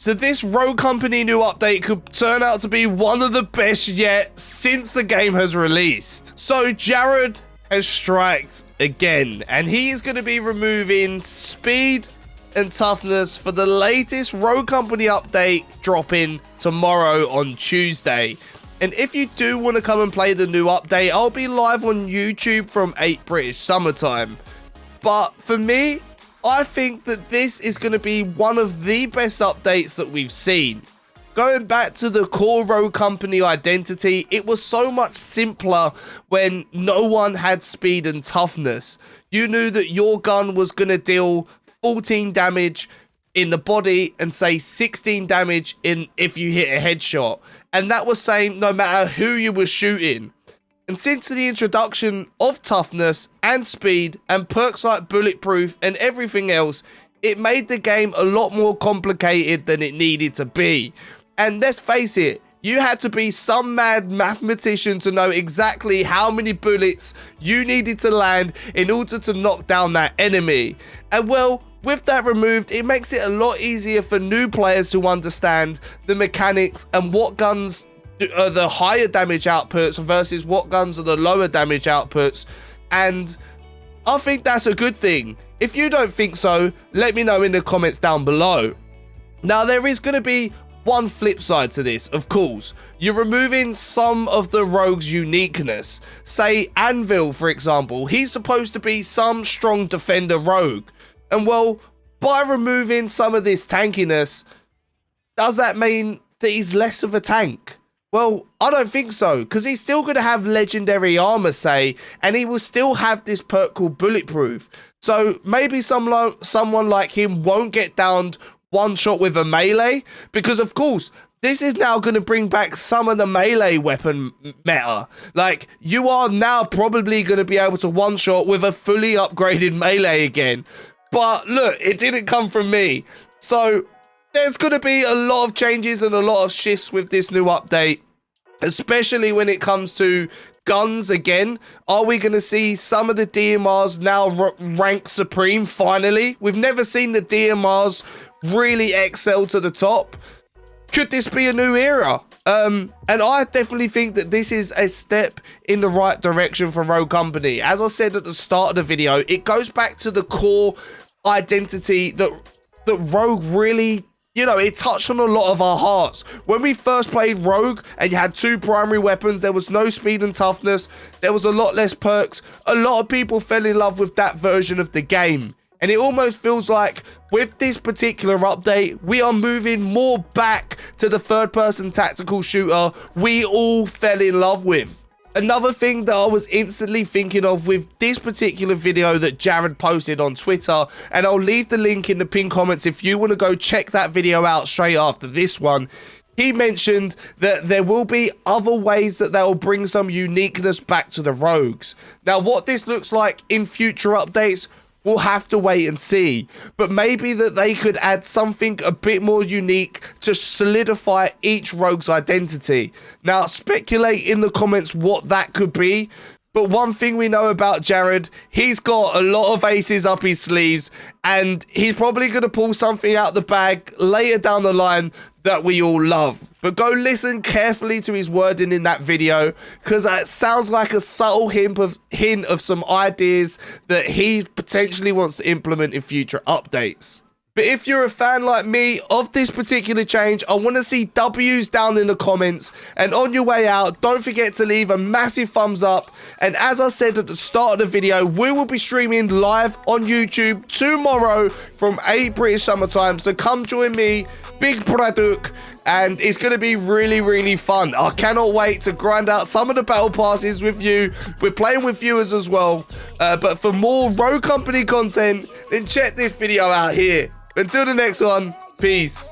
So this Rogue Company new update could turn out to be one of the best yet since the game has released. So Jared has striked again, and he is going to be removing speed and toughness for the latest Rogue Company update dropping tomorrow on Tuesday. And if you do want to come and play the new update, I'll be live on YouTube from 8 British summertime. But for me, I think that this is going to be one of the best updates that we've seen. Going back to the core Rogue Company identity, it was so much simpler when no one had speed and toughness. You knew that your gun was going to deal 14 damage in the body and say 16 damage if you hit a headshot. And that was saying no matter who you were shooting. And since the introduction of toughness and speed and perks like Bulletproof and everything else, it made the game a lot more complicated than it needed to be. And let's face it, you had to be some mad mathematician to know exactly how many bullets you needed to land in order to knock down that enemy. And well, with that removed, it makes it a lot easier for new players to understand the mechanics and what guns are the higher damage outputs versus what guns are the lower damage outputs. And I think that's a good thing. If you don't think so, let me know in the comments down below. Now, there is going to be one flip side to this, of course. You're removing some of the rogue's uniqueness. Say Anvil, for example. He's supposed to be some strong defender rogue. And well, by removing some of this tankiness, does that mean that he's less of a tank? Well, I don't think so, because he's still going to have legendary armor, say, and he will still have this perk called Bulletproof. So maybe someone like him won't get downed one shot with a melee, because of course, this is now going to bring back some of the melee weapon meta. Like, you are now probably going to be able to one shot with a fully upgraded melee again. But look, it didn't come from me. So there's going to be a lot of changes and a lot of shifts with this new update, especially when it comes to guns again. Are we going to see some of the DMRs now rank supreme finally? We've never seen the DMRs really excel to the top. Could this be a new era? And I definitely think that this is a step in the right direction for Rogue Company. As I said at the start of the video, it goes back to the core identity that Rogue really, you know, it touched on a lot of our hearts. When we first played Rogue and you had two primary weapons, there was no speed and toughness, there was a lot less perks. A lot of people fell in love with that version of the game. And it almost feels like with this particular update, we are moving more back to the third-person tactical shooter we all fell in love with. Another thing that I was instantly thinking of with this particular video that Jared posted on Twitter, and I'll leave the link in the pinned comments if you want to go check that video out straight after this one. He mentioned that there will be other ways that they'll bring some uniqueness back to the rogues. Now, what this looks like in future updates, we'll have to wait and see, but maybe that they could add something a bit more unique to solidify each rogue's identity. Now, speculate in the comments what that could be, but one thing we know about Jared, he's got a lot of aces up his sleeves, and he's probably going to pull something out the bag later down the line that we all love. But go listen carefully to his wording in that video, because it sounds like a subtle hint of some ideas that he potentially wants to implement in future updates. But if you're a fan like me of this particular change, I want to see W's down in the comments. And on your way out, don't forget to leave a massive thumbs up. And as I said at the start of the video, we will be streaming live on YouTube tomorrow from 8 British summertime. So come join me, big bradUK, and it's going to be really, really fun. I cannot wait to grind out some of the battle passes with you. We're playing with viewers as well. But for more Rogue Company content, then check this video out here. Until the next one, peace.